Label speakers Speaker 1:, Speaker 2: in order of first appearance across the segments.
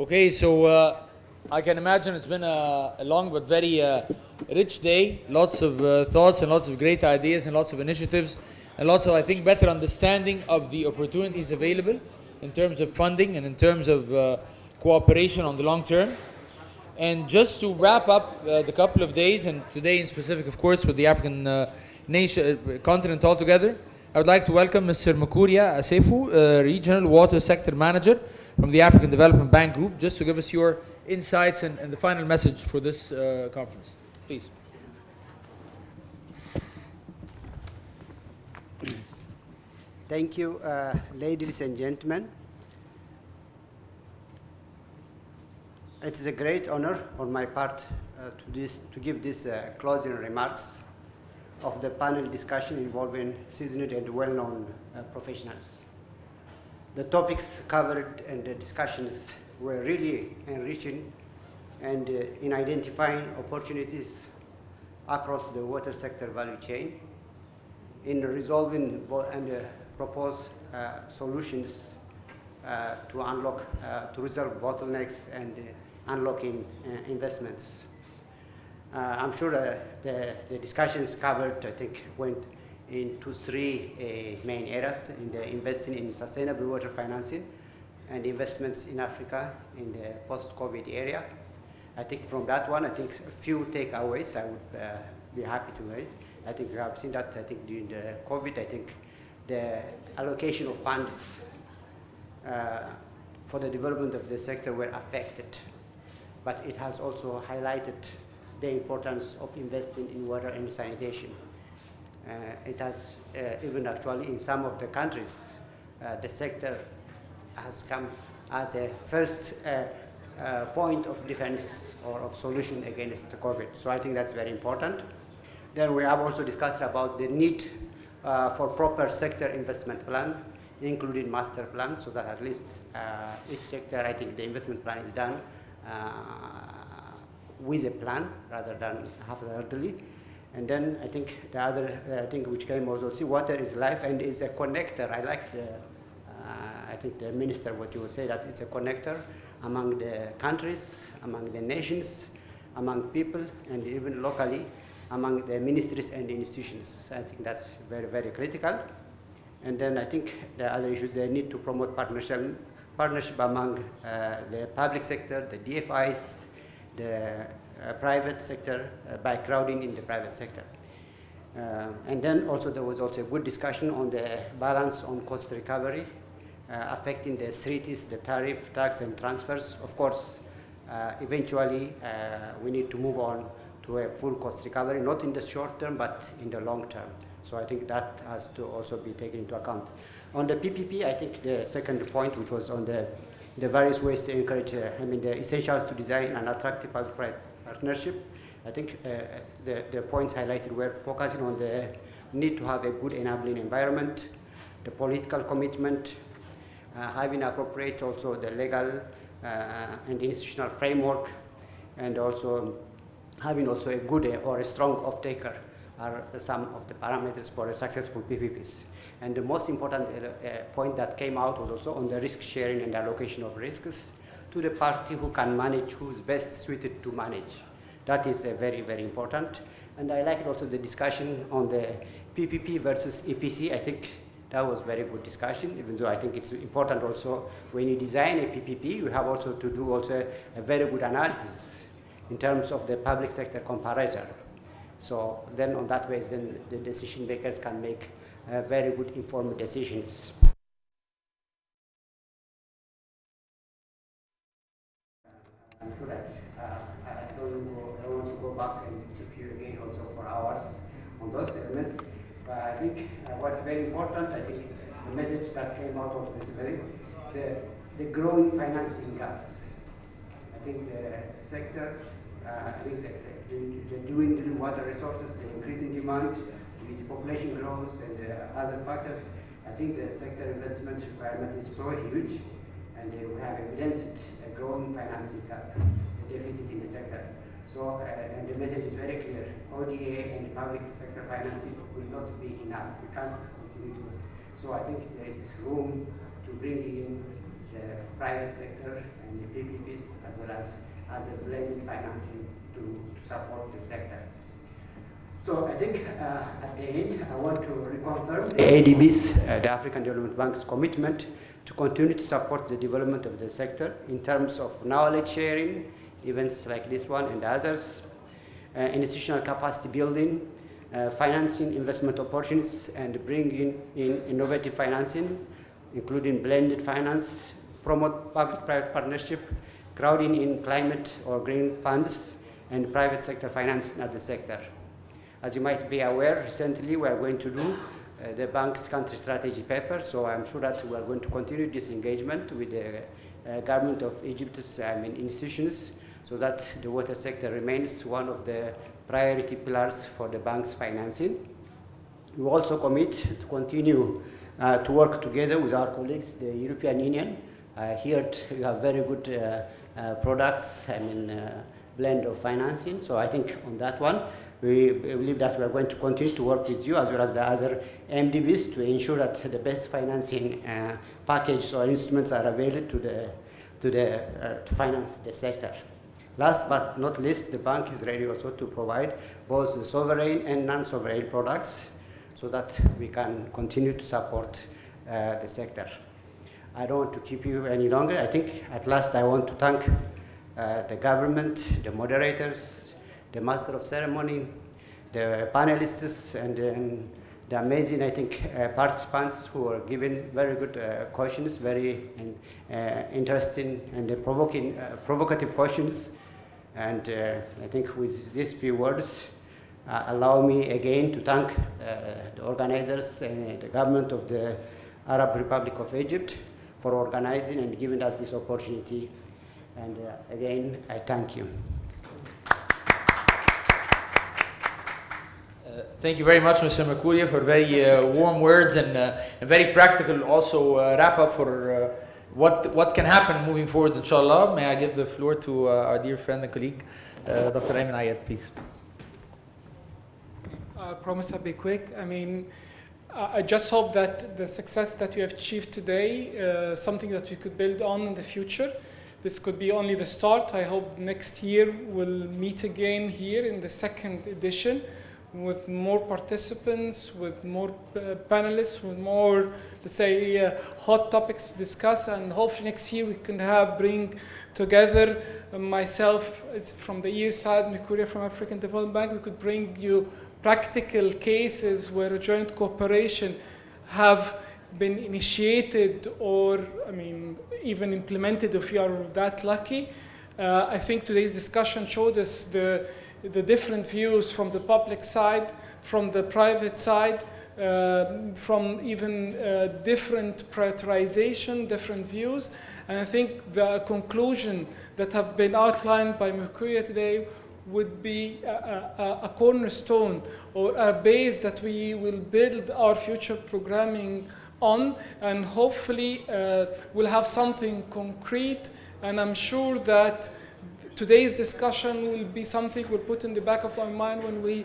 Speaker 1: Okay, so I can imagine it's been a long but very rich day. Lots of thoughts and lots of great ideas and lots of initiatives and lots of, I think, better understanding of the opportunities available in terms of funding and in terms of cooperation on the long term. And just to wrap up the couple of days, and today in specific, of course, with the African continent altogether, I would like to welcome Mr. Makuria Asefu, Regional Water Sector Manager from the African Development Bank Group, just to give us your insights and the final message for this conference. Please.
Speaker 2: Thank you, ladies and gentlemen. It is a great honor on my part to give this closing remarks of the panel discussion involving seasoned and well-known professionals. The topics covered and the discussions were really enriching and in identifying opportunities across the water sector value chain, in resolving and propose solutions to unlock, to resolve bottlenecks and unlocking investments. I'm sure the discussions covered, I think, went into three main areas: in the investing in sustainable water financing and investments in Africa in the post-COVID area. I think from that one, I think a few takeaways I would be happy to raise. I think we have seen that, I think during the COVID, I think the allocation of funds for the development of the sector were affected, but it has also highlighted the importance of investing in water and sanitation. It has even actually in some of the countries, the sector has come at a first point of defense or of solution against the COVID. So I think that's very important. Then we have also discussed about the need for proper sector investment plan, including master plan, so that at least each sector, I think the investment plan is done with a plan rather than half-heartedly. And then I think the other thing which came also, see, water is life and is a connector. I like I think the minister, what you would say, that it's a connector among the countries, among the nations, among people, and even locally, among the ministries and the institutions. I think that's very, very critical. And then I think the other issues, they need to promote partnership among the public sector, the DFIs, the private sector, by crowding in the private sector. And then also there was also a good discussion on the balance on cost recovery, affecting the treaties, the tariff, tax, and transfers. Of course, eventually we need to move on to a full cost recovery, not in the short term, but in the long term. So I think that has to also be taken into account. On the PPP, I think the second point, which was on the various ways to encourage, the essentials to design an attractive public-private partnership. I think the points highlighted were focusing on the need to have a good enabling environment, the political commitment, having appropriate also the legal and institutional framework, and also having also a good or a strong off-taker are some of the parameters for a successful PPPs. And the most important point that came out was also on the risk sharing and allocation of risks to the party who can manage, who is best suited to manage. That is very, very important. And I liked also the discussion on the PPP versus EPC. I think that was very good discussion, even though I think it's important also when you design a PPP, you have also to do also a very good analysis in terms of the public sector comparator. So then on that basis, then the decision makers can make very good informed decisions. I'm sure that I don't want to go back and keep you again also for hours on those elements. But I think what's very important, I think the message that came out of this very the growing financing gaps. I think the sector, I think the dwindling water resources, the increasing demand, with the population growth and other factors, I think the sector investment requirement is so huge, and we have evidenced a growing financing gap, a deficit in the sector. So, and the message is very clear: ODA and public sector financing will not be enough. We can't continue to. So I think there is room to bring in the private sector and the PPPs, as well as a blended financing to support the sector. So I think at the end, I want to reconfirm the ADB's, the African Development Bank's commitment to continue to support the development of the sector in terms of knowledge sharing, events like this one and others, institutional capacity building, financing investment opportunities, and bringing in innovative financing, including blended finance, promote public-private partnership, crowding in climate or green funds, and private sector financing at the sector. As you might be aware, recently we are going to do the bank's country strategy paper, so I'm sure that we are going to continue this engagement with the government of Egypt's institutions, so that the water sector remains one of the priority pillars for the bank's financing. We also commit to continue to work together with our colleagues, the European Union. Here we have very good products, blend of financing, so I think on that one, we believe that we are going to continue to work with you as well as the other MDBs to ensure that the best financing package or instruments are available to finance the sector. Last but not least, the bank is ready also to provide both the sovereign and non-sovereign products so that we can continue to support the sector. I don't want to keep you any longer. I think at last I want to thank the government, the moderators, the master of ceremony, the panelists, and the amazing, I think, participants who are giving very good questions, very interesting and provocative questions. And I think with these few words, allow me again to thank the organizers and the government of the Arab Republic of Egypt for organizing and giving us this opportunity. And again, I thank you.
Speaker 1: Thank you very much, Mr. Makuria, for very warm words and very practical also wrap up for what can happen moving forward, inshallah. May I give the floor to our dear friend and colleague, Dr. Ayman Ayed, please.
Speaker 3: I promise I'll be quick. I just hope that the success that we have achieved today, something that we could build on in the future. This could be only the start. I hope next year we'll meet again here in the second edition with more participants, with more panelists, with more, let's say, hot topics to discuss, and hopefully next year we can bring together myself from the EU side, Makuria from African Development Bank. We could bring you practical cases where a joint cooperation have been initiated or, even implemented if you are that lucky. I think today's discussion showed us the different views from the public side, from the private side, from even different prioritization, different views. And I think the conclusion that have been outlined by Makuria today would be a cornerstone or a base that we will build our future programming on, and hopefully we'll have something concrete. And I'm sure that today's discussion will be something we'll put in the back of our mind when we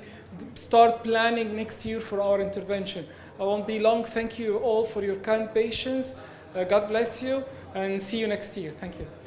Speaker 3: start planning next year for our intervention. I won't be long. Thank you all for your kind patience. God bless you, and see you next year. Thank you.